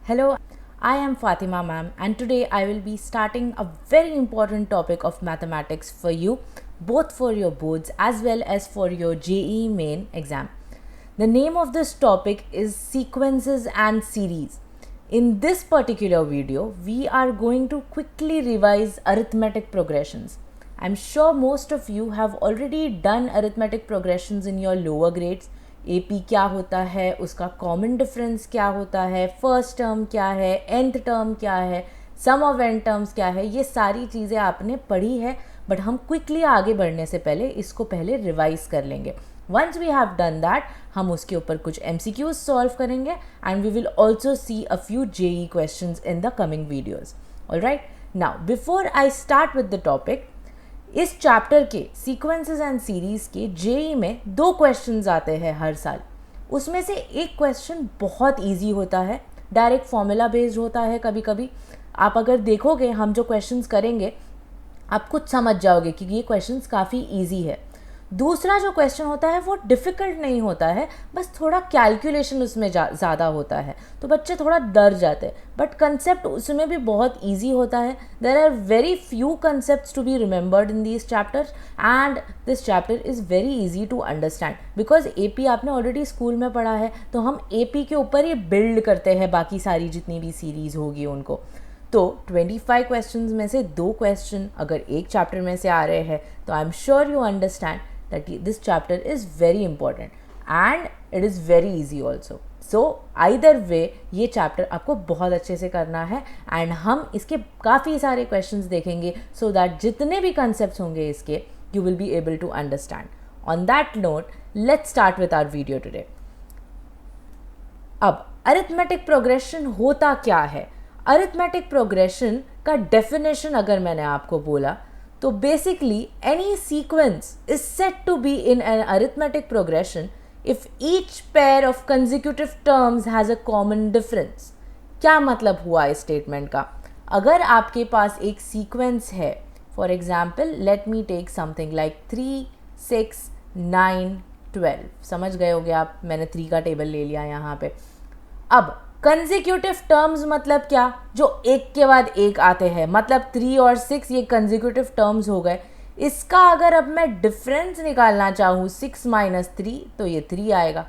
Hello, I am Fatima ma'am, and today I will be starting a very important topic of mathematics for you, both for your boards as well as for your JEE main exam. The name of this topic is sequences and series. In this particular video, we are going to quickly revise arithmetic progressions. I'm sure most of you have already done arithmetic progressions in your lower grades. AP क्या होता है, उसका common difference क्या होता है, first term क्या है, nth term क्या है, सम ऑफ n टर्म्स क्या है, ये सारी चीज़ें आपने पढ़ी है. बट हम क्विकली आगे बढ़ने से पहले इसको पहले रिवाइज कर लेंगे. Once we have done that, हम उसके ऊपर कुछ MCQs सॉल्व करेंगे and we will also see a few JEE questions in the coming videos. Alright, now before I start with the topic, इस चैप्टर के सीक्वेंसेस एंड सीरीज़ के JEE में 2 questions आते हैं हर साल. उसमें से एक क्वेश्चन बहुत इजी होता है, डायरेक्ट फॉर्मूला बेस्ड होता है. कभी कभी आप अगर देखोगे हम जो क्वेश्चंस करेंगे, आप कुछ समझ जाओगे कि ये क्वेश्चंस काफ़ी इजी है. दूसरा जो क्वेश्चन होता है वो डिफ़िकल्ट नहीं होता है, बस थोड़ा कैलकुलेशन उसमें ज़्यादा होता है, तो बच्चे थोड़ा डर जाते हैं. बट कंसेप्ट उसमें भी बहुत इजी होता है. There are very few concepts to be remembered in this chapters and this chapter is very easy to understand because AP आपने ऑलरेडी स्कूल में पढ़ा है, तो हम AP के ऊपर ये बिल्ड करते हैं बाकी सारी जितनी भी सीरीज़ होगी उनको. तो 25 क्वेश्चंस में से 2 क्वेश्चन अगर एक चैप्टर में से आ रहे हैं, तो I am sure you understand that this chapter is very important and it is very easy also. So either way ये chapter आपको बहुत अच्छे से करना है and हम इसके काफ़ी सारे questions देखेंगे so that जितने भी concepts होंगे इसके you will be able to understand. On that note, let's start with our video today. अब arithmetic progression होता क्या है? Arithmetic progression का definition अगर मैंने आपको बोला, तो basically any sequence is said to be in an arithmetic progression if each pair of consecutive terms has a common difference. क्या मतलब हुआ इस स्टेटमेंट का? अगर आपके पास एक सीक्वेंस है, for example let me take something like 3, 6, 9, 12. समझ गए होगे आप, मैंने 3 का टेबल ले लिया यहाँ पे. अब कंजिक्यूटिव टर्म्स मतलब क्या? जो एक के बाद एक आते हैं, मतलब 3 और 6 ये कंजिक्यूटिव टर्म्स हो गए. इसका अगर अब मैं डिफरेंस निकालना चाहूँ 6 माइनस 3, तो ये 3 आएगा.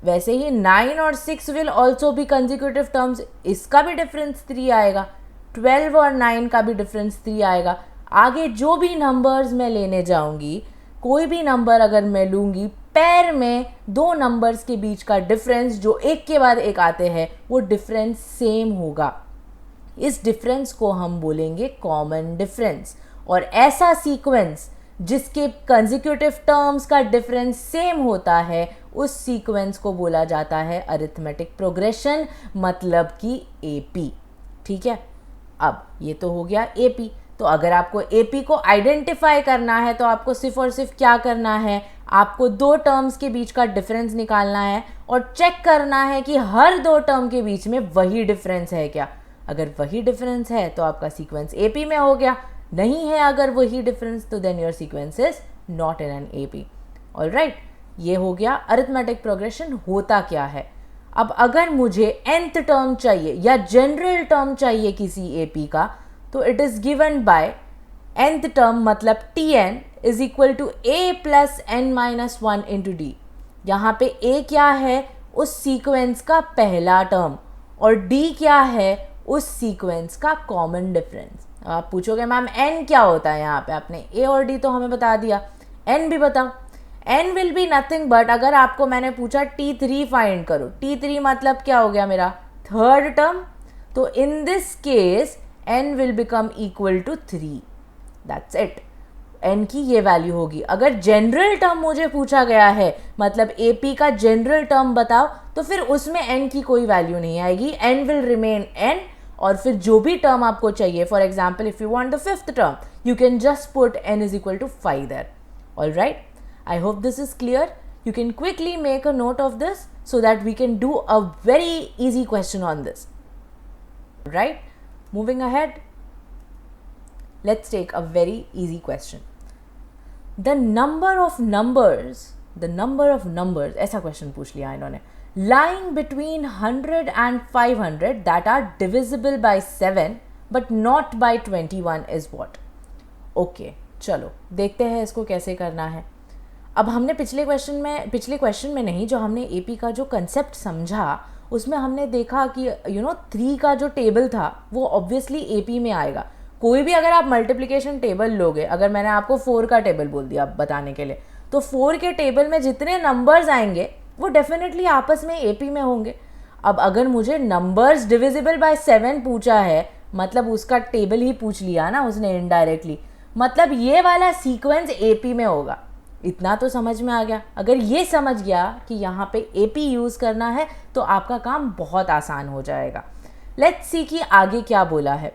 वैसे ही 9 और 6 विल ऑल्सो भी कंजिक्यूटिव टर्म्स, इसका भी डिफरेंस 3 आएगा. 12 और 9 का भी डिफरेंस 3 आएगा. आगे जो भी नंबर्स मैं लेने जाऊँगी, कोई भी नंबर अगर मैं लूँगी, पेयर में 2 नंबर्स के बीच का डिफरेंस जो एक के बाद एक आते हैं, वो डिफरेंस सेम होगा. इस डिफरेंस को हम बोलेंगे कॉमन डिफरेंस. और ऐसा सीक्वेंस जिसके कंजिक्यूटिव टर्म्स का डिफरेंस सेम होता है, उस सीक्वेंस को बोला जाता है अरिथमेटिक प्रोग्रेशन, मतलब कि AP. ठीक है, अब ये तो हो गया AP. तो अगर आपको AP को आइडेंटिफाई करना है, तो आपको सिर्फ और सिर्फ क्या करना है? आपको 2 टर्म्स के बीच का डिफरेंस निकालना है और चेक करना है कि हर 2 टर्म के बीच में वही डिफरेंस है क्या. अगर वही डिफरेंस है तो आपका सीक्वेंस AP में हो गया. नहीं है अगर वही डिफरेंस, तो then your sequence is not in an AP. Alright, ये हो गया अरिथमेटिक प्रोग्रेशन होता क्या है. अब अगर मुझे nth टर्म चाहिए या जनरल टर्म चाहिए किसी AP का, तो it is given by nth term मतलब Tn is equal to A plus n minus 1 into D. यहाँ पे A क्या है? उस सीक्वेंस का पहला टर्म, और D क्या है? उस सीक्वेंस का कॉमन डिफरेंस. आप पूछोगे मैम n क्या होता है? यहाँ पे आपने A और D तो हमें बता दिया, n भी बताओ. n will be nothing but, अगर आपको मैंने पूछा T3 फाइंड करो, T3 मतलब क्या हो गया मेरा? Third term. तो in this case n will become equal to 3. That's it. n की ये वैल्यू होगी. अगर जनरल टर्म मुझे पूछा गया है, मतलब AP का जनरल टर्म बताओ, तो फिर उसमें n की कोई वैल्यू नहीं आएगी. n विल रिमेन n, और फिर जो भी टर्म आपको चाहिए, for example if you want the 5th term, you can just put n is equal to 5 there. Alright, I hope this is clear. You can quickly make a note of this so that we can do a very easy question on this. Right? Moving ahead, let's take a very easy question. The number of numbers, ऐसा question पूछ लिया इन्होंने. lying between 100 and 500 that are divisible by 7 but not by 21 is what? Okay चलो देखते हैं इसको कैसे करना है. अब हमने पिछले क्वेश्चन में नहीं, जो हमने एपी का जो कंसेप्ट समझा उसमें हमने देखा कि 3 का जो टेबल था वो ऑब्वियसली एपी में आएगा. कोई भी अगर आप मल्टीप्लिकेशन टेबल लोगे, अगर मैंने आपको 4 का टेबल बोल दिया बताने के लिए, तो 4 के टेबल में जितने नंबर्स आएंगे वो डेफिनेटली आपस में एपी में होंगे. अब अगर मुझे नंबर्स डिविजिबल बाय 7 पूछा है, मतलब उसका टेबल ही पूछ लिया ना उसने इनडायरेक्टली, मतलब ये वाला सीक्वेंस एपी में होगा. इतना तो समझ में आ गया. अगर ये समझ गया कि यहाँ पे एपी यूज़ करना है तो आपका काम बहुत आसान हो जाएगा. लेट्स सी कि आगे क्या बोला है.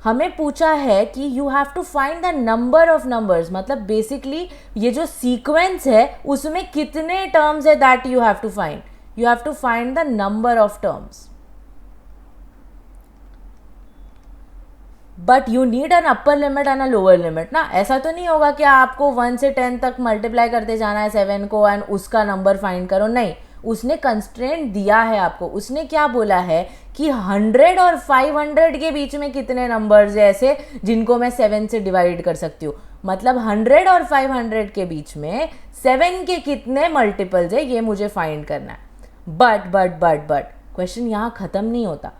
हमें पूछा है कि you have to find the number of numbers, मतलब बेसिकली ये जो सीक्वेंस है उसमें कितने टर्म्स है that you have to find. You have to find the number of terms. But you need an upper limit and a lower limit ना. ऐसा तो नहीं होगा कि आपको 1 से 10 तक मल्टीप्लाई करते जाना है 7 को एंड उसका नंबर फाइंड करो. नहीं, उसने कंस्ट्रेंट दिया है आपको. उसने क्या बोला है कि 100 और 500 के बीच में कितने नंबर्स है ऐसे जिनको मैं 7 से डिवाइड कर सकती हूँ. मतलब 100 और 500 के बीच में 7 के कितने मल्टीपल्स है ये मुझे फाइंड करना है. बट क्वेश्चन यहाँ ख़त्म नहीं होता.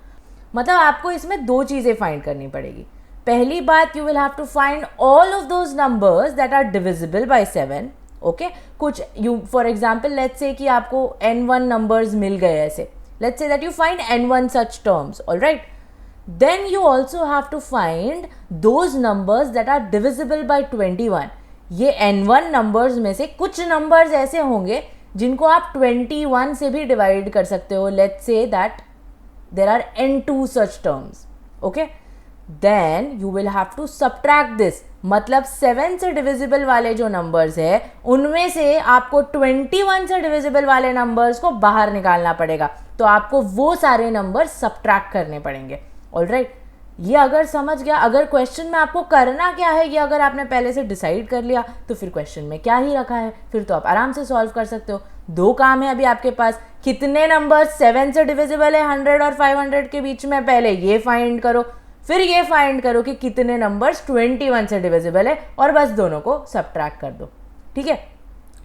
मतलब आपको इसमें 2 चीज़ें फाइंड करनी पड़ेगी. पहली बात, you will have to find all of those numbers that are divisible by 7. Okay, कुछ you for example let's say कि आपको n1 नंबर्स मिल गए ऐसे. Let's say that you find n1 such terms. Alright, then you also have to find those numbers that are divisible by 21. ये n1 numbers में से कुछ numbers ऐसे होंगे जिनको आप 21 से भी डिवाइड कर सकते हो. Let's say that there are n2 such terms. Okay, then you will have to subtract this. मतलब 7 से डिविजिबल वाले जो नंबर्स है उनमें से आपको 21 से डिविजिबल वाले नंबर्स को बाहर निकालना पड़ेगा. तो आपको वो सारे नंबर्स सब्ट्रैक्ट करने पड़ेंगे. ऑलराइट, ये अगर समझ गया. अगर क्वेश्चन में आपको करना क्या है ये अगर आपने पहले से डिसाइड कर लिया तो फिर क्वेश्चन में क्या ही रखा है, फिर तो आप आराम से सॉल्व कर सकते हो. 2 काम है अभी आपके पास. कितने नंबर 7 से डिविजिबल है 100 और 500 के बीच में, पहले ये फाइंड करो, फिर ये फाइंड करो कि कितने नंबर्स 21 से डिविजिबल है, और बस दोनों को सब्ट्रैक्ट कर दो. ठीक है,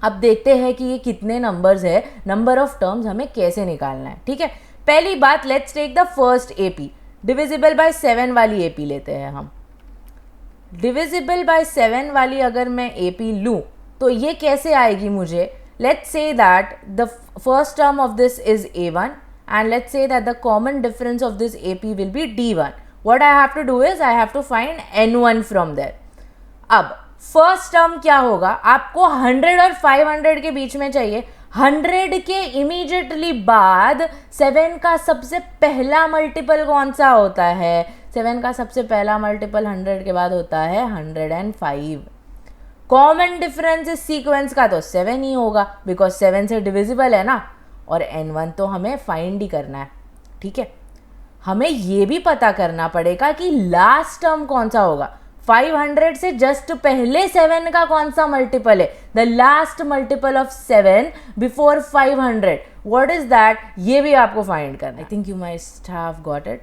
अब देखते हैं कि ये कितने नंबर्स है, नंबर ऑफ टर्म्स हमें कैसे निकालना है. ठीक है, पहली बात, let's take the first AP. Divisible by 7 वाली एपी लेते हैं हम. डिविजिबल बाय 7 वाली अगर मैं एपी लूँ तो ये कैसे आएगी मुझे. Let's say that the first term of this is a1 and let's say that the common difference of this ap will be d1. What I have to do is I have to find n1 from there. अब first term क्या होगा, आपको 100 और 500 के बीच में चाहिए. 100 के इमीडिएटली बाद 7 का सबसे पहला मल्टीपल कौन सा होता है. 7 का सबसे पहला मल्टीपल 100 के बाद होता है 105. कॉमन डिफरेंस इस सीक्वेंस का तो 7 ही होगा बिकॉज 7 से डिविजिबल है ना, और n1 तो हमें फाइंड ही करना है. ठीक है, हमें ये भी पता करना पड़ेगा कि लास्ट टर्म कौन सा होगा. 500 से जस्ट पहले 7 का कौन सा मल्टीपल है, the last multiple of 7 before 500, what is that, ये भी आपको फाइंड करना है. I think you might have got it.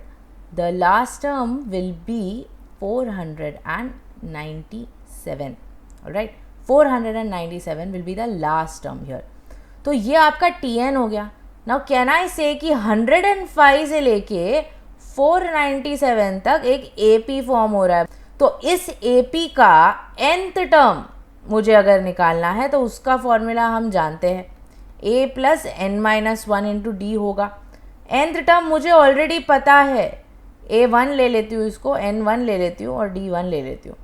The last term will be 497. Alright, 497 will be the last term here. तो ये आपका Tn हो गया. Now can I say कि 105 से लेके 497 तक एक AP फॉर्म हो रहा है. तो इस AP का nth टर्म मुझे अगर निकालना है तो उसका फॉर्मूला हम जानते हैं, a plus n-1 into D होगा. nth टर्म मुझे ऑलरेडी पता है, a1 ले लेती हूँ इसको, n1 ले लेती हूँ और d1 ले लेती हूँ.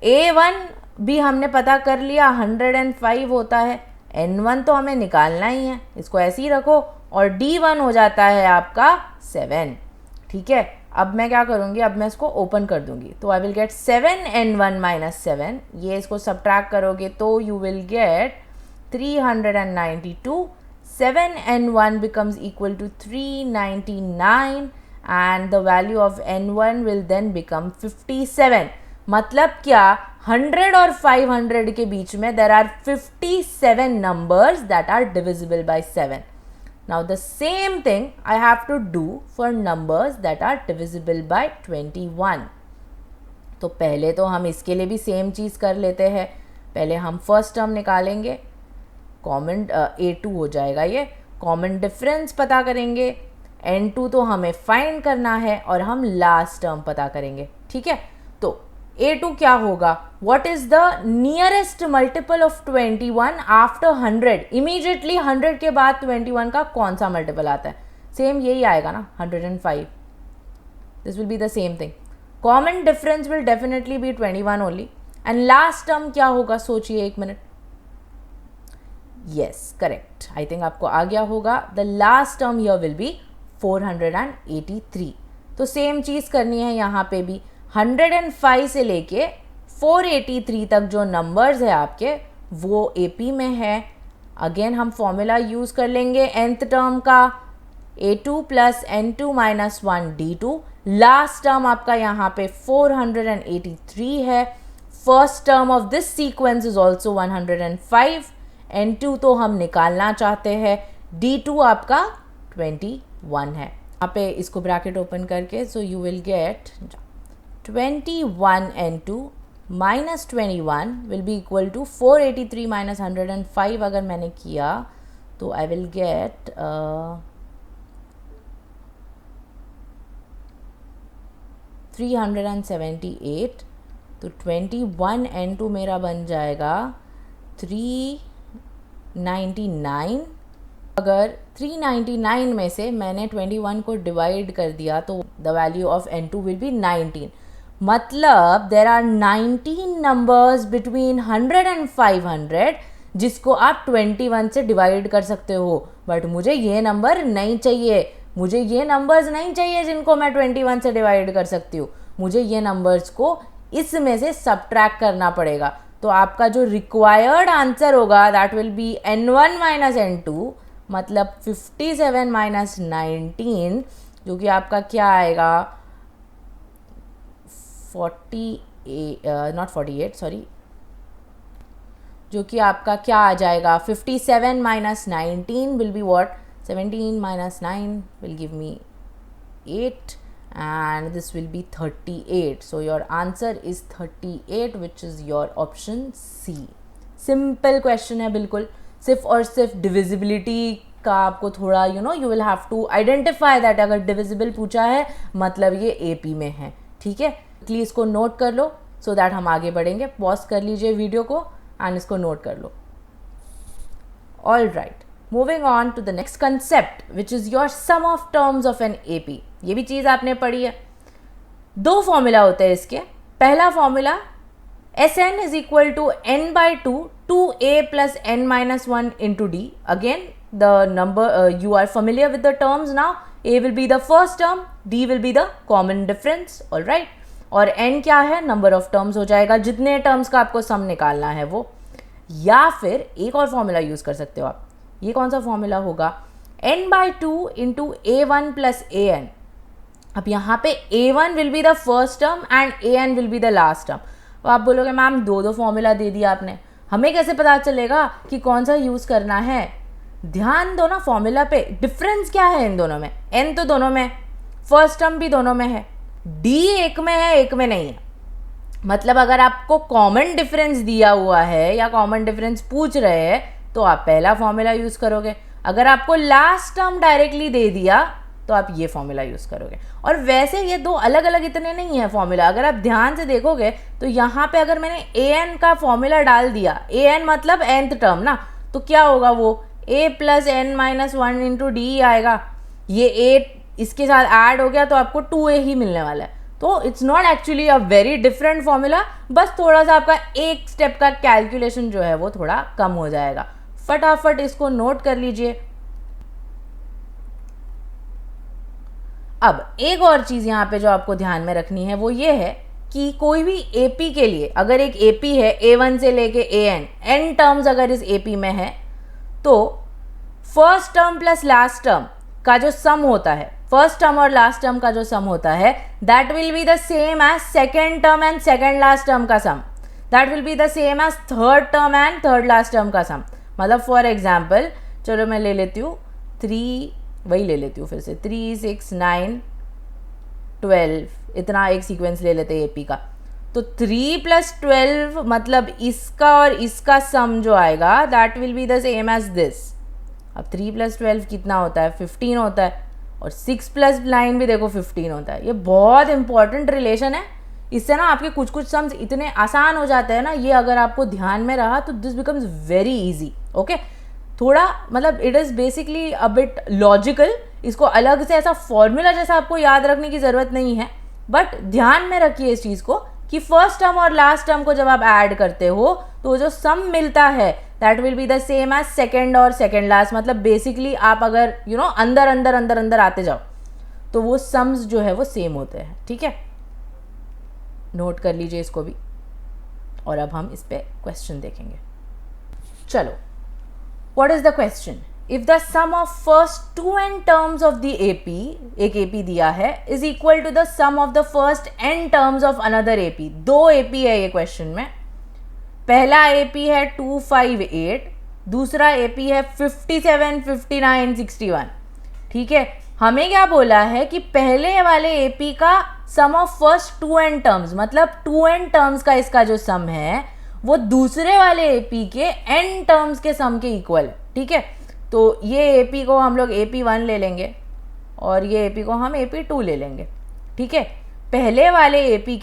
a1 भी हमने पता कर लिया 105 होता है, n1 तो हमें निकालना ही है, इसको ऐसे ही रखो, और d1 हो जाता है आपका 7. ठीक है, अब मैं क्या करूँगी, अब मैं इसको ओपन कर दूँगी तो I will get 7n1 minus 7. ये इसको सब्ट्रैक्ट करोगे तो you will gate 392. 7n1 becomes equal to 399 and the value of n1 will then become 57. मतलब क्या, 100 और 500 के बीच में there are 57 numbers that are divisible by 7. Now the same thing I have to do for numbers that are divisible by 21. तो पहले तो हम इसके लिए भी सेम चीज़ कर लेते हैं. पहले हम फर्स्ट टर्म निकालेंगे, कॉमन A2 हो जाएगा, ये कॉमन डिफरेंस पता करेंगे, N2 तो हमें फाइंड करना है और हम लास्ट टर्म पता करेंगे. ठीक है, तो A2 क्या होगा, what is the nearest multiple of 21 after 100. Immediately 100 के बाद 21 का कौन सा मल्टीपल आता है, सेम यही आएगा ना, 105. This will be the same thing. Common difference will definitely be 21 only. And last term क्या होगा, सोचिए एक minute. Yes, correct, I think आपको आ गया होगा. The last term here will be 483. तो सेम चीज़ करनी है यहाँ पे भी. 105 से लेके 483 तक जो नंबर्स है आपके वो AP में है. अगेन हम फॉर्मूला यूज़ कर लेंगे nth टर्म का, A2 plus N2 minus 1 D2. Last term आपका यहाँ पे 483 है. First term of this sequence is also 105. N2 तो हम निकालना चाहते हैं, D2 आपका 21 है. यहाँ पे इसको ब्रैकेट ओपन करके, so you will get 21 N2 minus 21 will be equal to 483 minus 105. अगर मैंने किया तो आई विल गेट 378. तो 21 N2 मेरा बन जाएगा 399. अगर 399 में से मैंने 21 को डिवाइड कर दिया तो the value of N2 will be 19. मतलब there are 19 numbers between 100 and 500 जिसको आप 21 से डिवाइड कर सकते हो. बट मुझे ये नंबर नहीं चाहिए, मुझे ये नंबर्स नहीं चाहिए जिनको मैं 21 से डिवाइड कर सकती हूँ. मुझे ये नंबर्स को इसमें से सब्ट्रैक्ट करना पड़ेगा. तो आपका जो रिक्वायर्ड आंसर होगा that will B N1 minus N2, मतलब 57 माइनस 19, जो कि आपका क्या आएगा 48 सॉरी, जो कि आपका क्या आ जाएगा 57 minus 19 will be what, 17 minus 9 will give me 8 and this will be 38. So your answer is 38 which is your option C. Simple question है बिल्कुल. सिर्फ और सिर्फ डिविजिबिलिटी का आपको थोड़ा you will have to identify that अगर डिविजिबल पूछा है मतलब ये AP में है. ठीक है, प्लीज़ इसको नोट कर लो so that हम आगे बढ़ेंगे. पॉज कर लीजिए वीडियो को एंड इसको नोट कर लो. All right, moving on to the next concept which is your sum of terms of an AP. ये भी चीज़ आपने पढ़ी है. दो फॉर्मूला होते हैं इसके. पहला formula Sn is equal to n/2 2a plus n minus 1 into d. Again the number you are familiar with the terms now. a will be the first term, d will be the common difference. all right, और n क्या है, number of terms हो जाएगा, जितने terms का आपको सम निकालना है वो. या फिर एक और फॉर्मूला यूज़ कर सकते हो आप. ये कौन सा फॉर्मूला होगा, n/2 into a1 plus an. अब यहाँ पे a1 will be the first term and an will be the last term. तो आप बोलोगे मैम दो फॉर्मूला दे दिया आपने, हमें कैसे पता चलेगा कि कौन सा यूज़ करना है. ध्यान दो ना फॉर्मूला पे. डिफरेंस क्या है इन दोनों में, n तो दोनों में, फर्स्ट टर्म भी दोनों में है, d एक में है एक में नहीं है. मतलब अगर आपको कॉमन डिफरेंस दिया हुआ है या कॉमन डिफरेंस पूछ रहे हैं तो आप पहला फॉर्मूला यूज़ करोगे. अगर आपको लास्ट टर्म डायरेक्टली दे दिया तो आप ये फॉर्मूला यूज़ करोगे. और वैसे ये दो अलग अलग इतने नहीं है फॉर्मूला. अगर आप ध्यान से देखोगे तो यहाँ पे अगर मैंने an का फॉर्मूला डाल दिया, an मतलब nth टर्म ना, तो क्या होगा वो a plus n minus 1 into D आएगा. ये a इसके साथ ऐड हो गया तो आपको 2a ही मिलने वाला है. तो it's not actually a very different formula, बस थोड़ा सा आपका एक स्टेप का कैलकुलेशन जो है वो थोड़ा कम हो जाएगा. फटाफट इसको नोट कर लीजिए. अब एक और चीज़ यहाँ पे जो आपको ध्यान में रखनी है वो ये है कि कोई भी AP के लिए, अगर एक AP है A1 से लेके n टर्म्स अगर इस AP में है तो first term plus last term का जो सम होता है, फर्स्ट टर्म और लास्ट टर्म का जो सम होता है, that will be the same as second term and second last term का sum. That will be the same as third term and third last term का sum. मतलब for example चलो मैं ले लेती हूँ वही ले लेती हूँ फिर से, 3 6 9 12, इतना एक सीक्वेंस ले लेते हैं AP का। तो 3 + 12 मतलब इसका और इसका सम जो आएगा that will be the same as this. अब 3 + 12 कितना होता है, 15 होता है, और 6 + 9 भी देखो 15 होता है। ये बहुत इंपॉर्टेंट रिलेशन है, इससे ना आपके कुछ कुछ सम्स इतने आसान हो जाते हैं ना, ये अगर आपको ध्यान में रहा तो this becomes very easy. Okay, थोड़ा मतलब it is basically a bit logical, इसको अलग से ऐसा फॉर्मूला जैसा आपको याद रखने की ज़रूरत नहीं है, बट ध्यान में रखिए इस चीज़ को कि फर्स्ट टर्म और लास्ट टर्म को जब आप ऐड करते हो तो जो सम मिलता है that will be the same as second और सेकेंड लास्ट। मतलब बेसिकली आप अगर अंदर अंदर अंदर अंदर आते जाओ तो वो सम्स जो है वो सेम होते हैं। ठीक है, नोट कर लीजिए इसको भी, और अब हम इस पे क्वेश्चन देखेंगे। चलो, what is the question? If the sum of first 2n terms of the AP, एक AP दिया है, is equal to the sum of the first n terms of another AP। 2 AP है ये क्वेश्चन में। पहला AP है 258, दूसरा AP है 57 59 61। ठीक है, हमें क्या बोला है कि पहले वाले AP का सम ऑफ फर्स्ट 2n टर्म्स, मतलब 2n टर्म्स का इसका जो सम है वो दूसरे वाले AP के n टर्म्स के सम के इक्वल है। ठीक है, तो ये AP को हम लोग AP1 ले लेंगे और ये AP को हम AP2 ले लेंगे। ठीक है, पहले वाले AP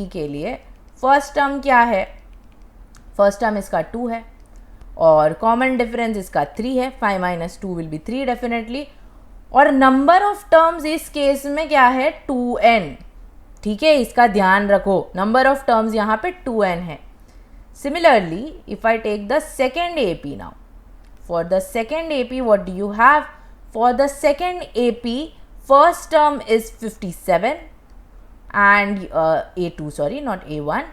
के लिए फर्स्ट टर्म क्या है? फर्स्ट टर्म इसका 2 है और कॉमन डिफरेंस इसका 3 है। 5 - 2 विल बी 3 डेफिनेटली। और नंबर ऑफ टर्म्स इस केस में क्या है? 2n। ठीक है, इसका ध्यान रखो, नंबर ऑफ टर्म्स यहाँ पे 2n है। Similarly if I take the second AP now, for the second AP what do you have? For the second AP first term is 57 and A2, sorry not A1,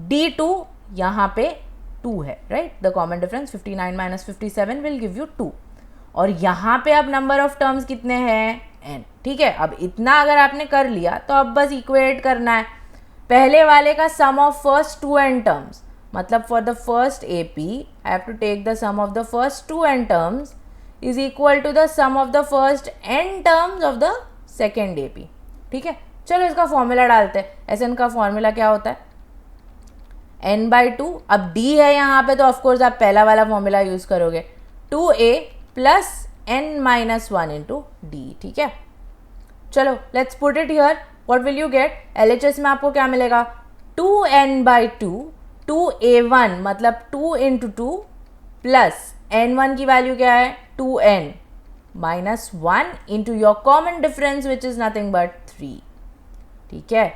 D2 यहाँ पे 2 है, right? The common difference 59 - 57 will give you 2। और यहाँ पे अब number of terms कितने हैं? n। ठीक है, अब इतना अगर आपने कर लिया तो अब बस इक्वेट करना है। पहले वाले का सम ऑफ फर्स्ट 2n टर्म्स, मतलब for the first AP I have to take the sum of the first 2n terms is equal to the sum of the first n terms of the second AP। ठीक है, चलो इसका formula डालते हैं। Sn का formula क्या होता है? n/2। अब D है यहाँ पे तो ऑफकोर्स आप पहला वाला फॉर्मूला यूज करोगे, 2a + n - 1 × D। ठीक है, चलो let's put it here. What will you get? LHS में आपको क्या मिलेगा? 2n/2 2a1 मतलब 2 × 2 प्लस n1 की वैल्यू क्या है? 2n - 1 into your common difference which is nothing but 3। ठीक है,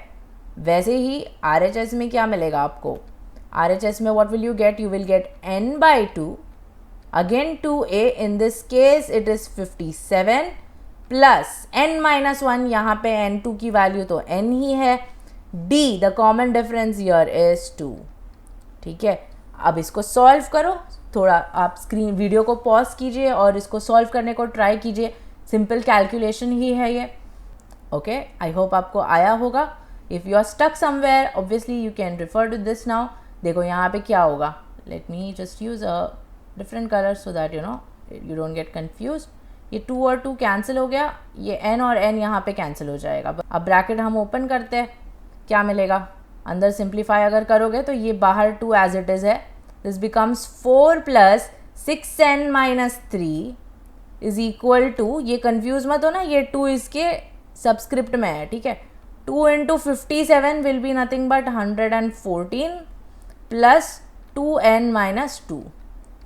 वैसे ही RHS में क्या मिलेगा आपको? RHS में what will you get? You will gate n/2 again 2a, in this case it is 57 plus n - 1, यहाँ पे n2 की वैल्यू तो n ही है। D the common difference here is 2। ठीक है, अब इसको सॉल्व करो। थोड़ा आप स्क्रीन वीडियो को पॉज कीजिए और इसको सॉल्व करने को ट्राई कीजिए। सिंपल कैलकुलेशन ही है ये। ओके, आई होप आपको आया होगा। If you are stuck somewhere obviously you can refer to this now. देखो यहाँ पे क्या होगा, let me just use a different colour so that you don't get confuse. ये 2 और 2 कैंसिल हो गया, ये n और n यहाँ पे कैंसिल हो जाएगा। अब ब्रैकेट हम ओपन करते हैं, क्या मिलेगा? अंदर सिंप्लीफाई अगर करोगे तो ये बाहर 2 एज इट इज़ है। This becomes 4 + 6n - 3 is equal to, ये कंफ्यूज मत हो ना, ये 2 इसके सबस्क्रिप्ट में है। ठीक है, 2 × 57 will be nothing but 114 plus 2n - 2।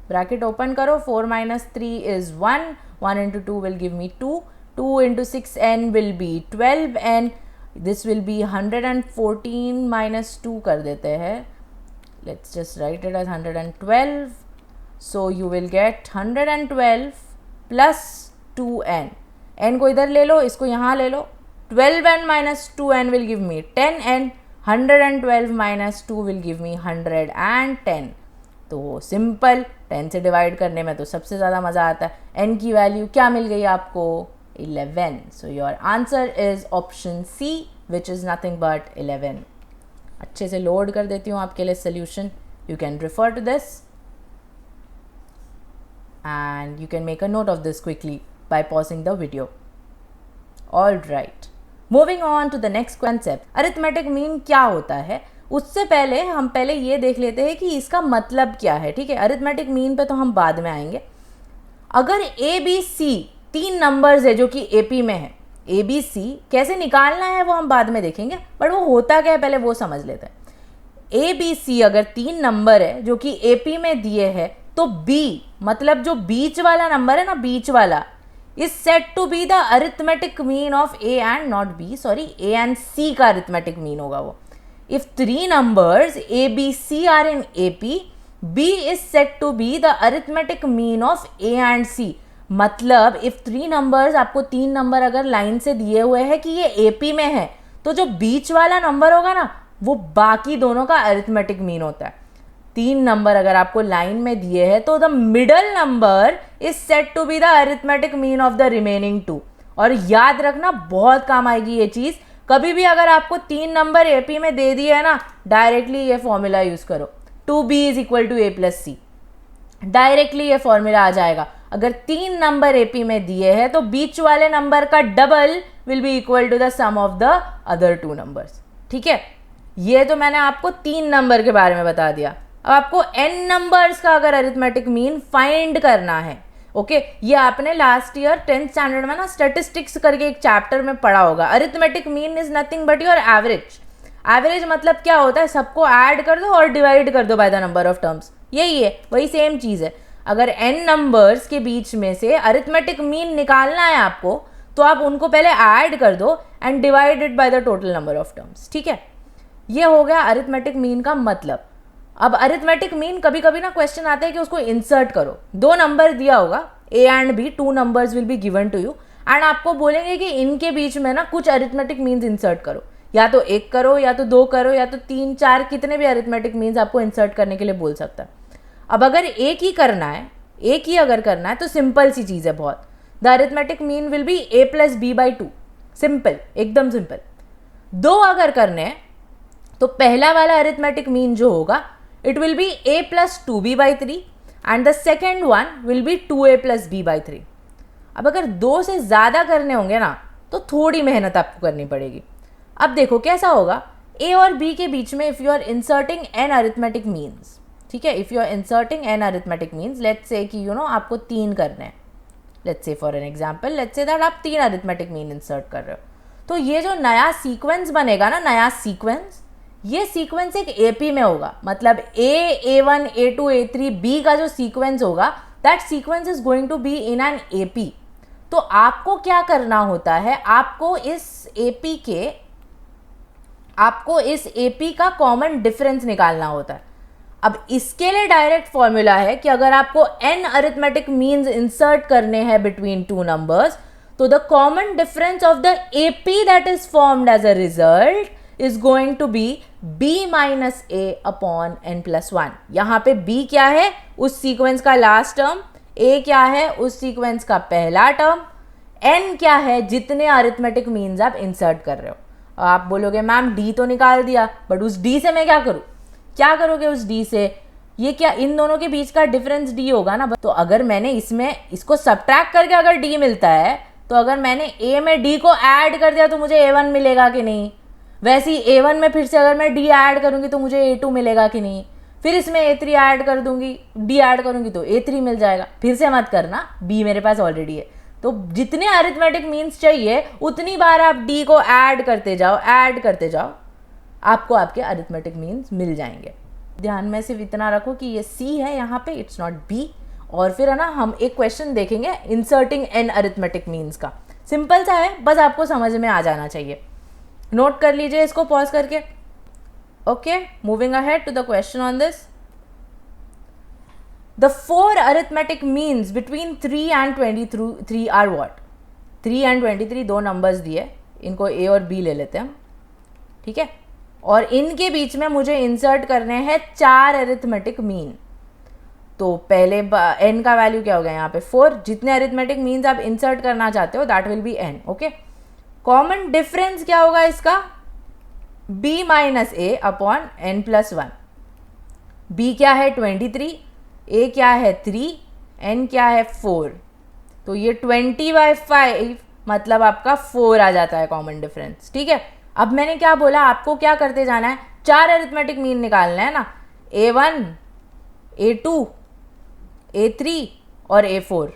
Bracket open करो, 4 - 3 is 1, 1 × 2 will give me 2, 2 × 6n will be 12n, this will be 114 - 2 कर देते हैं। Let's just write it as 112। So you will get 112 plus 2n। n को इधर ले लो, इसको यहाँ ले लो। 12n - 2n will give me 10n, 112 - 2 will give मी 110। तो सिंपल, 10 से डिवाइड करने में तो सबसे ज़्यादा मज़ा आता है। n की वैल्यू क्या मिल गई आपको? 11। So your answer is option C, which is nothing but 11। अच्छे से लोड कर देती हूँ आपके लिए solution, you can refer to this. and you can make a note of this quickly by pausing the video. All right, moving on to the next concept, arithmetic mean क्या होता है. उससे पहले हम ये देख लेते हैं कि इसका मतलब क्या है. ठीक है, अरिथमेटिक मीन पे तो हम बाद में आएंगे. अगर ए बी सी 3 नंबर्स है जो कि एपी में है, ए बी सी कैसे निकालना है वो हम बाद में देखेंगे, बट वो होता क्या है पहले वो समझ लेते हैं. ए बी सी अगर 3 नंबर है जो कि एपी में दिए है, तो बी मतलब जो बीच वाला नंबर है ना, बीच वाला, is set to be the arithmetic mean of A and not B, sorry A and C का अरिथमेटिक मीन होगा वो. If 3 numbers A, B, C are in AP, B is said to be the arithmetic mean of A and C. मतलब if 3 numbers, आपको 3 number अगर line से दिए हुए हैं कि ये AP में है, तो जो बीच वाला नंबर होगा ना वो बाकी दोनों का अरिथमेटिक मीन होता है. 3 नंबर अगर आपको लाइन में दिए हैं तो the middle number is set to be the arithmetic mean of the remaining 2. और याद रखना, बहुत काम आएगी ये चीज़. कभी भी अगर आपको 3 नंबर एपी में दे दिए है ना, डायरेक्टली ये फॉर्मूला यूज करो, 2b is equal to a plus c. Directly ये फॉर्मूला आ जाएगा. अगर 3 नंबर एपी में दिए हैं तो बीच वाले नंबर का double will be equal to the sum of the other 2 numbers. ठीक है, ये तो मैंने आपको 3 नंबर के बारे में बता दिया. अब आपको n नंबर्स का अगर अरिथमेटिक मीन फाइंड करना है, ओके, ये आपने लास्ट ईयर 10th स्टैंडर्ड में ना स्टैटिस्टिक्स करके एक चैप्टर में पढ़ा होगा. Arithmetic mean is nothing but your average. Average मतलब क्या होता है, सबको ऐड कर दो और डिवाइड कर दो by the number of terms. यही है, वही सेम चीज़ है. अगर n नंबर्स के बीच में से अरिथमेटिक मीन निकालना है आपको, तो आप उनको पहले ऐड कर दो and divide it by the total number of terms. ठीक है, ये हो गया अरिथमेटिक मीन का मतलब. अब अरिथमेटिक मीन कभी कभी ना क्वेश्चन आता है कि उसको इंसर्ट करो. 2 नंबर दिया होगा a and b, 2 numbers will be given to you and आपको बोलेंगे कि इनके बीच में ना कुछ अरिथमेटिक मीन्स इंसर्ट करो. या तो 1 करो, या तो 2 करो, या तो 3, 4, कितने भी अरिथमेटिक मीन्स आपको इंसर्ट करने के लिए बोल सकता है. अब अगर एक ही करना है, एक ही अगर करना है तो सिंपल सी चीज़ है बहुत. The arithmetic mean will be a plus b by 2. Simple, एकदम सिंपल. 2 अगर करने हैं तो पहला वाला अरिथमेटिक मीन जो होगा it will be a plus 2b by 3 and the second one will be 2a plus b by 3. अब अगर 2 से ज़्यादा करने होंगे ना तो थोड़ी मेहनत आपको करनी पड़ेगी. अब देखो कैसा होगा, a और b के बीच में if you are inserting n arithmetic means, ठीक है, if you are inserting n arithmetic means, let's say कि यू नो आपको 3 करने हैं. Let's say for an example, let's say that आप 3 अरिथमेटिक मीन इंसर्ट कर रहे हो. तो ये जो नया सीक्वेंस बनेगा ना, नया सीक्वेंस, ये सीक्वेंस एक एपी में होगा. मतलब A1, A2, A3, B का जो सीक्वेंस होगा, that sequence is going to be in an AP. तो आपको क्या करना होता है, आपको इस एपी का कॉमन डिफरेंस निकालना होता है. अब इसके लिए डायरेक्ट फॉर्मूला है कि अगर आपको n अरिथमेटिक मीन्स इंसर्ट करने हैं बिटवीन 2 नंबर्स, तो the common difference of the AP that is formed as a result is going to be b minus a upon n plus 1. यहाँ पे b क्या है, उस सीक्वेंस का लास्ट टर्म, a क्या है, उस सीक्वेंस का पहला टर्म, n क्या है, जितने अरिथमेटिक मीन्स आप इंसर्ट कर रहे हो. आप बोलोगे मैम d तो निकाल दिया, बट उस d से मैं क्या करूँ, क्या करोगे उस d से, ये क्या इन दोनों के बीच का डिफरेंस d होगा ना. तो अगर मैंने इसको सब्ट्रैक्ट करके अगर d मिलता है, तो अगर मैंने a में d को ऐड कर दिया तो मुझे a1 मिलेगा कि नहीं. वैसे ही A1 में फिर से अगर मैं D ऐड करूँगी तो मुझे A2 मिलेगा कि नहीं. फिर इसमें A3 ऐड कर दूंगी, D ऐड करूँगी तो A3 मिल जाएगा. फिर से मत करना, B मेरे पास ऑलरेडी है. तो जितने अरिथमेटिक मीन्स चाहिए उतनी बार आप D को ऐड करते जाओ, आपको आपके अरिथमेटिक मीन्स मिल जाएंगे. ध्यान में सिर्फ इतना रखो कि ये C है यहाँ पे, इट्स नॉट B. और फिर है ना, हम एक क्वेश्चन देखेंगे इंसर्टिंग n अरिथमेटिक मीन्स का. सिंपल सा है, बस आपको समझ में आ जाना चाहिए. नोट कर लीजिए इसको पॉज करके. Okay, moving ahead to the question on this. The 4 arithmetic means between 3 and 23 are what. 3 and 23 2 numbers दिए, इनको a और b ले लेते हैं हम. ठीक है, और इनके बीच में मुझे इंसर्ट करने हैं 4 अरिथमेटिक मीन. तो पहले n का वैल्यू क्या हो गया यहाँ पे 4. जितने अरिथमेटिक मीन्स आप इंसर्ट करना चाहते हो that will B n. Okay, common difference क्या होगा इसका, b माइनस ए अपॉन n प्लस 1. b क्या है 23, a क्या है 3, n क्या है 4, तो ये 20/5 मतलब आपका 4 आ जाता है कॉमन डिफरेंस। ठीक है, अब मैंने क्या बोला, आपको क्या करते जाना है, 4 अरिथमेटिक मीन निकालना है ना, A1, A2, A3 और A4।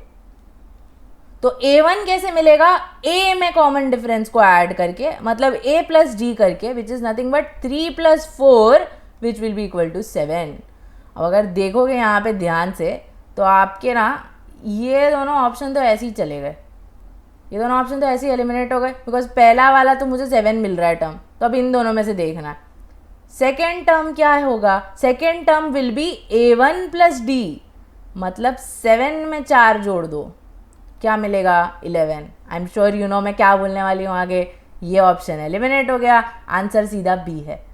तो A1 कैसे मिलेगा, A में कॉमन डिफरेंस को ऐड करके, मतलब A प्लस D करके, which is nothing but 3 + 4 which will be equal to 7। अब अगर देखोगे यहाँ पे ध्यान से तो आपके ना ये दोनों ऑप्शन तो ऐसे ही चले गए, ये दोनों ऑप्शन तो ऐसे ही एलिमिनेट हो गए, बिकॉज पहला वाला तो मुझे 7 मिल रहा है टर्म, तो अब इन दोनों में से देखना है सेकेंड टर्म क्या होगा। Second term will be A1 + D, मतलब 7 में 4 जोड़ दो, क्या मिलेगा 11। I am sure you know मैं क्या बोलने वाली हूँ आगे, ये ऑप्शन एलिमिनेट हो गया, आंसर सीधा बी है।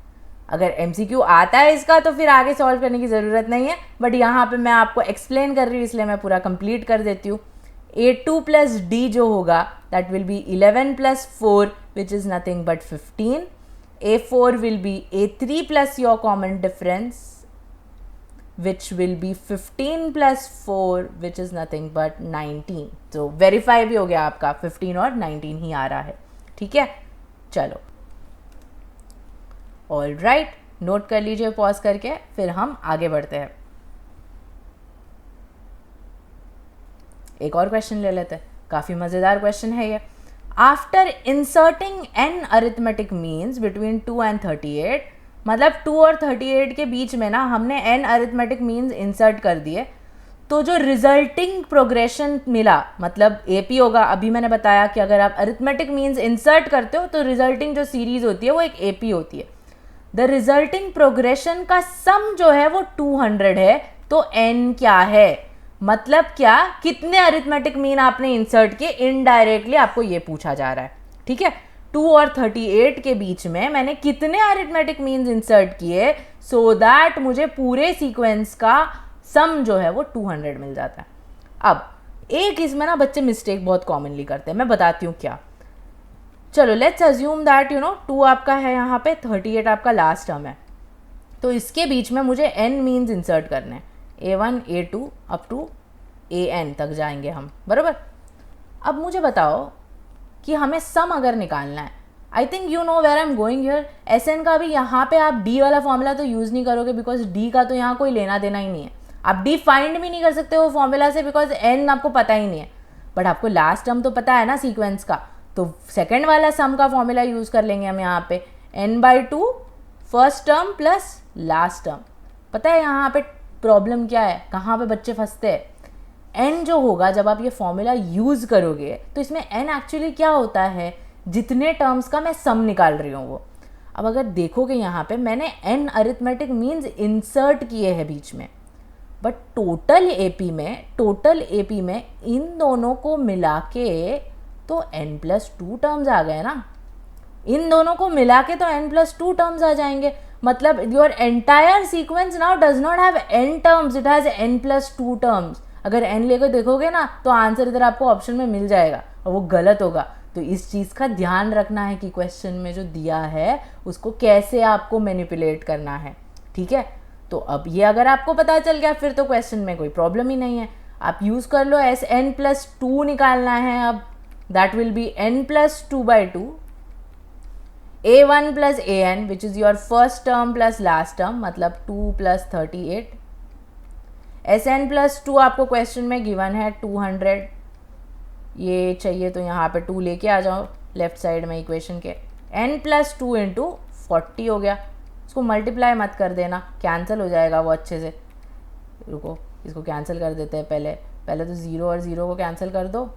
अगर MCQ आता है इसका तो फिर आगे सॉल्व करने की ज़रूरत नहीं है, बट यहाँ पे मैं आपको एक्सप्लेन कर रही हूँ इसलिए मैं पूरा कंप्लीट कर देती हूँ। A2 + D जो होगा that will B 11 + 4 which is nothing but 15। A4 will be A3 plus your common difference which will be 15 plus 4 which is nothing but 19। तो वेरीफाई भी हो गया आपका, 15 और 19 ही आ रहा है। ठीक है, चलो ऑल राइट, नोट कर लीजिए पॉज करके, फिर हम आगे बढ़ते हैं। एक और क्वेश्चन ले लेते हैं, काफ़ी मज़ेदार क्वेश्चन है ये। After inserting n arithmetic means between 2 and 38, मतलब 2 और 38 के बीच में ना हमने n अरिथमेटिक मीन्स इंसर्ट कर दिए, तो जो रिजल्टिंग प्रोग्रेशन मिला मतलब AP होगा। अभी मैंने बताया कि अगर आप अरिथमेटिक मीन्स इंसर्ट करते हो तो रिजल्टिंग जो सीरीज होती है वो एक AP होती है। द रिजल्टिंग प्रोग्रेशन का सम जो है वो 200 है, तो n क्या है, मतलब क्या, कितने अरिथमेटिक मीन आपने इंसर्ट किए, इनडायरेक्टली आपको ये पूछा जा रहा है। ठीक है, 2 और 38 के बीच में मैंने कितने अरिथमेटिक मीन्स इंसर्ट किए, सो दैट मुझे पूरे सीक्वेंस का सम जो है वो 200 मिल जाता है। अब एक इसमें ना बच्चे मिस्टेक बहुत कॉमनली करते हैं, मैं बताती हूँ क्या। चलो लेट्स अज्यूम दैट 2 आपका है यहाँ पे, 38 आपका लास्ट टर्म है, तो इसके बीच में मुझे n मीन्स इंसर्ट करने हैं, A1 A2 up to AN तक जाएंगे हम, बराबर। अब मुझे बताओ कि हमें सम अगर निकालना है, I think you know where I am going here. SN का भी यहाँ पे आप D वाला फॉर्मूला तो यूज़ नहीं करोगे, बिकॉज D का तो यहाँ कोई लेना देना ही नहीं है, आप D फाइंड भी नहीं कर सकते हो फॉर्मूला से, बिकॉज N आपको पता ही नहीं है। बट आपको लास्ट टर्म तो पता है ना सीक्वेंस का, तो सेकेंड वाला सम का फॉर्मूला यूज़ कर लेंगे हम यहाँ पे, n/2 first term plus last term. पता है यहाँ पे प्रॉब्लम क्या है, कहाँ पे बच्चे फंसते हैं। n जो होगा जब आप ये फॉर्मूला यूज़ करोगे तो इसमें n एक्चुअली क्या होता है, जितने टर्म्स का मैं सम निकाल रही हूँ वो। अब अगर देखोगे यहाँ पे मैंने n अरिथमेटिक मीन्स इंसर्ट किए हैं बीच में, बट टोटल AP में इन दोनों को मिला के तो n+2 टर्म्स आ गए ना, इन दोनों को मिला के तो n+2 टर्म्स आ जाएंगे, मतलब your entire sequence now does not have n terms, it has n+2 terms. अगर n लेकर देखोगे ना तो आंसर इधर आपको ऑप्शन में मिल जाएगा और वो गलत होगा। तो इस चीज़ का ध्यान रखना है कि क्वेश्चन में जो दिया है उसको कैसे आपको मैनिपुलेट करना है। ठीक है, तो अब ये अगर आपको पता चल गया फिर तो क्वेश्चन में कोई प्रॉब्लम ही नहीं है, आप यूज़ कर लो। n+2 निकालना है, अब that will B n+2/2 A1 plus AN which is your first term plus last term, मतलब 2 plus 38। SN+2 आपको क्वेश्चन में गिवन है 200, ये चाहिए तो यहाँ पे 2 लेके आ जाओ लेफ्ट साइड में इक्वेशन के। n+2 इंटू 40 हो गया, इसको मल्टीप्लाई मत कर देना, कैंसिल हो जाएगा वो अच्छे से। रुको इसको कैंसिल कर देते हैं, पहले तो 0 और 0 को कैंसिल कर दो,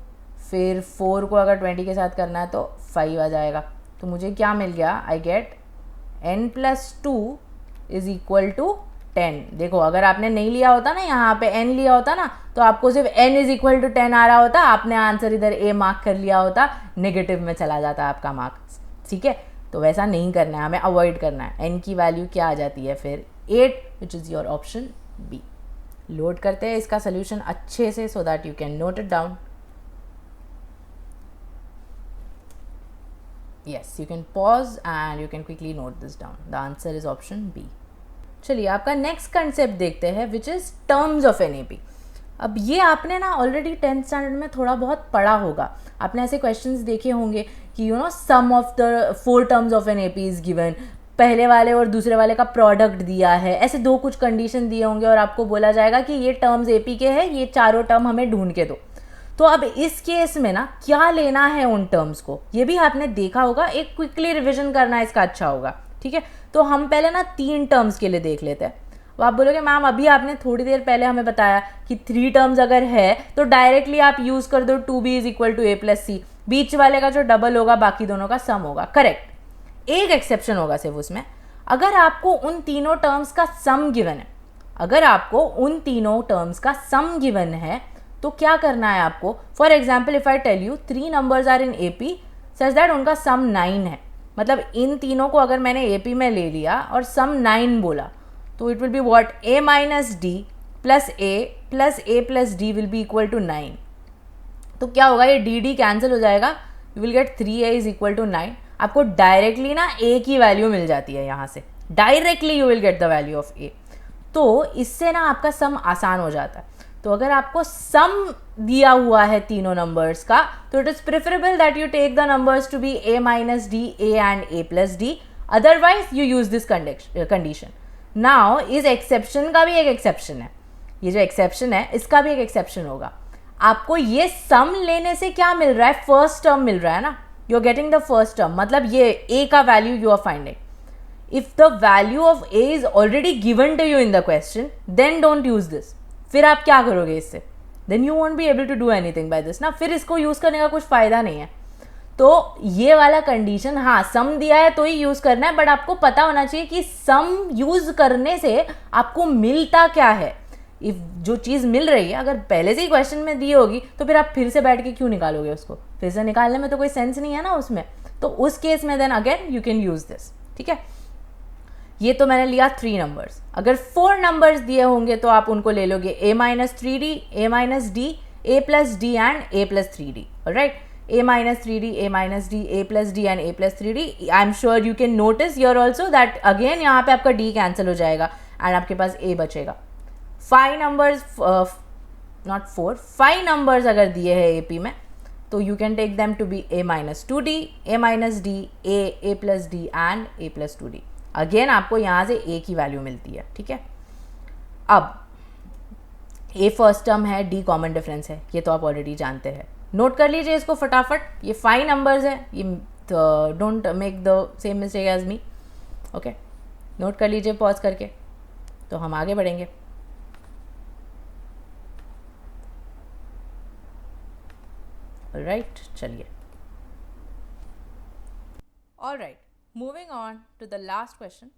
फिर 4 को अगर 20 के साथ करना है तो 5 आ जाएगा। तो मुझे क्या मिल गया, I get n+2 is equal to 10। देखो अगर आपने नहीं लिया होता ना, यहाँ पे n लिया होता ना, तो आपको सिर्फ n इज इक्वल टू 10 आ रहा होता, आपने आंसर इधर A मार्क कर लिया होता, नेगेटिव में चला जाता आपका मार्क्स। ठीक है, तो वैसा नहीं करना है, हमें अवॉइड करना है। n की वैल्यू क्या आ जाती है फिर 8, which is your option B. Load करते हैं इसका सोल्यूशन अच्छे से so that you can note it down. Yes, you can pause and you can quickly note this down. The answer is option B. चलिए आपका नेक्स्ट कंसेप्ट देखते हैं which is terms of NAP। अब ये आपने ना ऑलरेडी 10th स्टैंडर्ड में थोड़ा बहुत पढ़ा होगा, आपने ऐसे क्वेश्चंस देखे होंगे कि some of the 4 terms of an AP is given, पहले वाले और दूसरे वाले का प्रोडक्ट दिया है, ऐसे 2 कुछ कंडीशन दिए होंगे और आपको बोला जाएगा कि ये टर्म्स एपी के हैं, ये चारों टर्म हमें ढूंढ के दो। तो अब इस केस में ना क्या लेना है उन टर्म्स को, ये भी आपने देखा होगा, एक क्विकली रिविजन करना इसका अच्छा होगा, ठीक है। तो हम पहले ना 3 टर्म्स के लिए देख लेते हैं। तो आप बोलोगे मैम अभी आपने थोड़ी देर पहले हमें बताया कि 3 टर्म्स अगर है तो डायरेक्टली आप यूज कर दो 2b is equal to a plus C, बीच वाले का जो डबल होगा बाकी दोनों का सम होगा, करेक्ट। एक एक्सेप्शन होगा सिर्फ उसमें, अगर आपको उन तीनों टर्म्स का सम गिवन है, अगर आपको उन तीनों टर्म्स का सम गिवन है तो क्या करना है आपको। For example if I tell you 3 numbers are in AP such that उनका सम 9 है, मतलब इन तीनों को अगर मैंने एपी में ले लिया और सम 9 बोला तो it will be what, a minus d plus a plus d will be equal to 9। तो क्या होगा, ये डी डी कैंसिल हो जाएगा, you will get 3a is equal to 9। आपको डायरेक्टली ना a की वैल्यू मिल जाती है, यहाँ से directly you will get the value of a। तो इससे ना आपका सम आसान हो जाता है। तो अगर आपको सम दिया हुआ है तीनों नंबर्स का तो it is preferable that you take the numbers to be a minus d a and a plus d, otherwise you use this condition. Now इस एक्सेप्शन का भी एक एक्सेप्शन है, ये जो एक्सेप्शन है इसका भी एक एक्सेप्शन होगा। आपको ये सम लेने से क्या मिल रहा है, फर्स्ट टर्म मिल रहा है ना, you are getting the first term, मतलब ये a का value you are finding. If the value of a is already given to you in the question then don't use this. फिर आप क्या करोगे इससे, then you won't be able to do anything by this ना, फिर इसको use करने का कुछ फायदा नहीं है। तो ये वाला कंडीशन, हाँ सम दिया है तो ही यूज करना है, बट आपको पता होना चाहिए कि सम यूज करने से आपको मिलता क्या है। इफ जो चीज़ मिल रही है अगर पहले से ही क्वेश्चन में दी होगी तो फिर आप फिर से बैठ के क्यों निकालोगे उसको, फिर से निकालने में तो कोई सेंस नहीं है ना उसमें। तो उस केस में then again you can use this, ठीक है। ये तो मैंने लिया 3 नंबर्स। अगर 4 नंबर्स दिए होंगे तो आप उनको ले लोगे a minus 3d, a minus d, a plus d and a plus 3d, right. a minus 3d, a minus d, a plus d and a plus 3d. I'm sure you can notice here also that again यहाँ पे आपका d cancel हो जाएगा and आपके पास a बचेगा। 5 numbers, not 4, 5 numbers अगर दिए हैं AP में तो you can take them to be a minus 2d, a minus d, a plus d and a plus 2d. Again आपको यहाँ से a की वैल्यू मिलती है, ठीक है। अब a फर्स्ट टर्म है, d कॉमन डिफरेंस है, ये तो आप ऑलरेडी जानते हैं। नोट कर लीजिए इसको फटाफट, ये 5 नंबर्स है, ये don't make the same mistake as me, okay. Note कर लीजिए पॉज करके, तो हम आगे बढ़ेंगे। ऑलराइट, चलिए। Alright, moving on to the last question.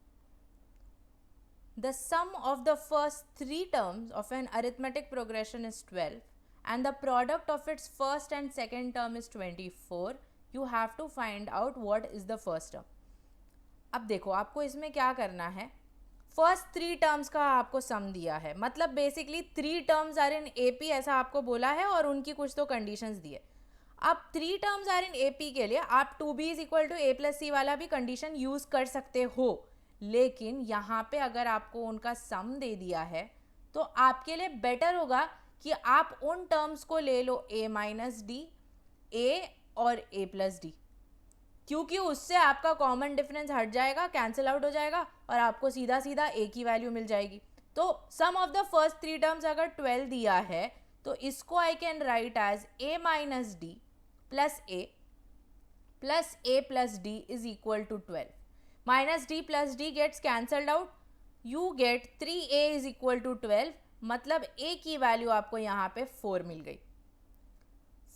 The sum of the first 3 terms of an arithmetic progression is 12 and the product of its first and second term is 24. You have to find out what is the first term. अब देखो आपको इसमें क्या करना है, first 3 terms का आपको सम दिया है, मतलब basically 3 terms are in AP ऐसा आपको बोला है और उनकी कुछ तो कंडीशंस दिए। अब 3 टर्म्स आर इन एपी के लिए आप 2b is equal to a plus C वाला भी कंडीशन यूज कर सकते हो, लेकिन यहाँ पे अगर आपको उनका सम दे दिया है तो आपके लिए बेटर होगा कि आप उन टर्म्स को ले लो a माइनस डी, a और a प्लस डी, क्योंकि उससे आपका कॉमन डिफरेंस हट जाएगा, कैंसिल आउट हो जाएगा और आपको सीधा सीधा a की वैल्यू मिल जाएगी। तो sum of the first 3 terms अगर 12 दिया है तो इसको I can write as a minus d plus a plus d is equal to 12। Minus d plus d gets cancelled out, you get 3a is equal to 12, मतलब a की value आपको यहाँ पे 4 मिल गई।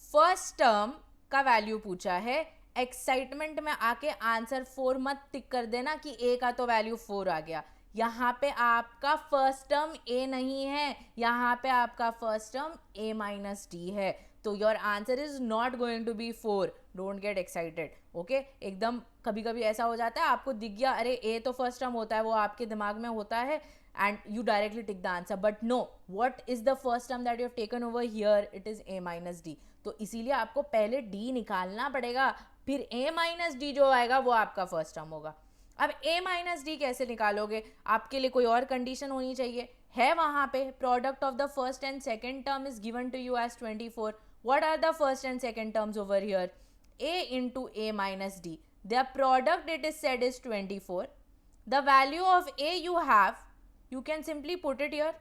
फर्स्ट टर्म का value पूछा है, excitement में आके आंसर 4 मत टिक कर देना कि a का तो वैल्यू 4 आ गया। यहाँ पे आपका फर्स्ट टर्म a नहीं है, यहाँ पे आपका first term a minus d है, तो your answer is not going to be 4। Don't get excited, okay. एकदम कभी कभी ऐसा हो जाता है, आपको दिख गया अरे a तो फर्स्ट टर्म होता है, वो आपके दिमाग में होता है and you directly tick the answer, but no, what is the first term that you have taken over here, it is a minus d. तो इसीलिए आपको पहले d निकालना पड़ेगा, फिर a माइनस डी जो आएगा वो आपका फर्स्ट टर्म होगा। अब a माइनस डी कैसे निकालोगे, आपके लिए कोई और कंडीशन होनी चाहिए, है वहाँ पे product of the first and second term is given to you as 24. What are the first and second terms over here? A into A minus D. Their product, it is said, is 24. The value of A you have, you can simply put it here.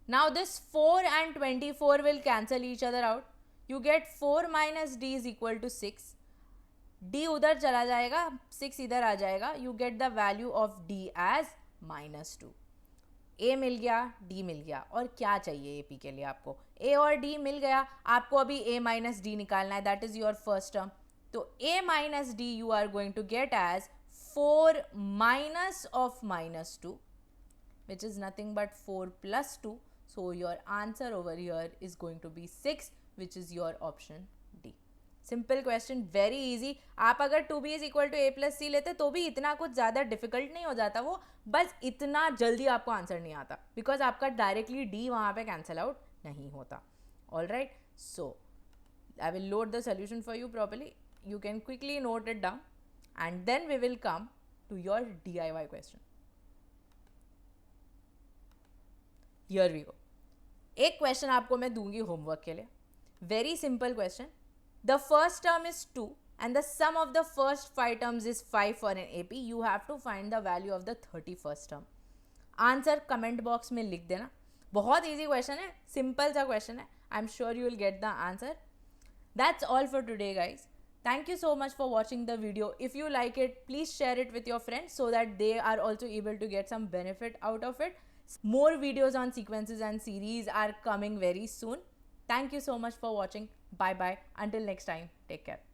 Now this 4 and 24 will cancel each other out. You get 4 minus D is equal to 6. D उधर चला जाएगा, 6 इधर आ जाएगा. You get the value of D as -2. ए मिल गया, D मिल गया, और क्या चाहिए ए पी के लिए आपको? ए और डी मिल गया, आपको अभी ए माइनस डी निकालना है. That is your first term. तो A minus D you are going to get as 4 minus of -2, which is nothing but 4 plus 2. So your answer over here is going to be 6, which is your option D. Simple question, very easy. आप अगर 2b is equal to a plus C लेते तो भी इतना कुछ ज़्यादा difficult नहीं हो जाता वो, बस इतना जल्दी आपको आंसर नहीं आता बिकॉज आपका डायरेक्टली d वहाँ पे कैंसिल आउट नहीं होता. All right, so I will load the solution for you properly. You can quickly note it down and then we will come to your DIY question. Here we go. एक क्वेश्चन आपको मैं दूंगी homework के लिए. Very simple question. The first term is 2 and the sum of the first 5 terms is 5 for an AP. You have to find the value of the 31st term. Answer comment box में लिख देना. बहुत easy question है, simple सा question है. I am sure you will get the answer. That's all for today guys. Thank you so much for watching the video. If you like it, please share it with your friends so that they are also able to get some benefit out of it. More videos on sequences and series are coming very soon. Thank you so much for watching. Bye bye. Until next time, take care.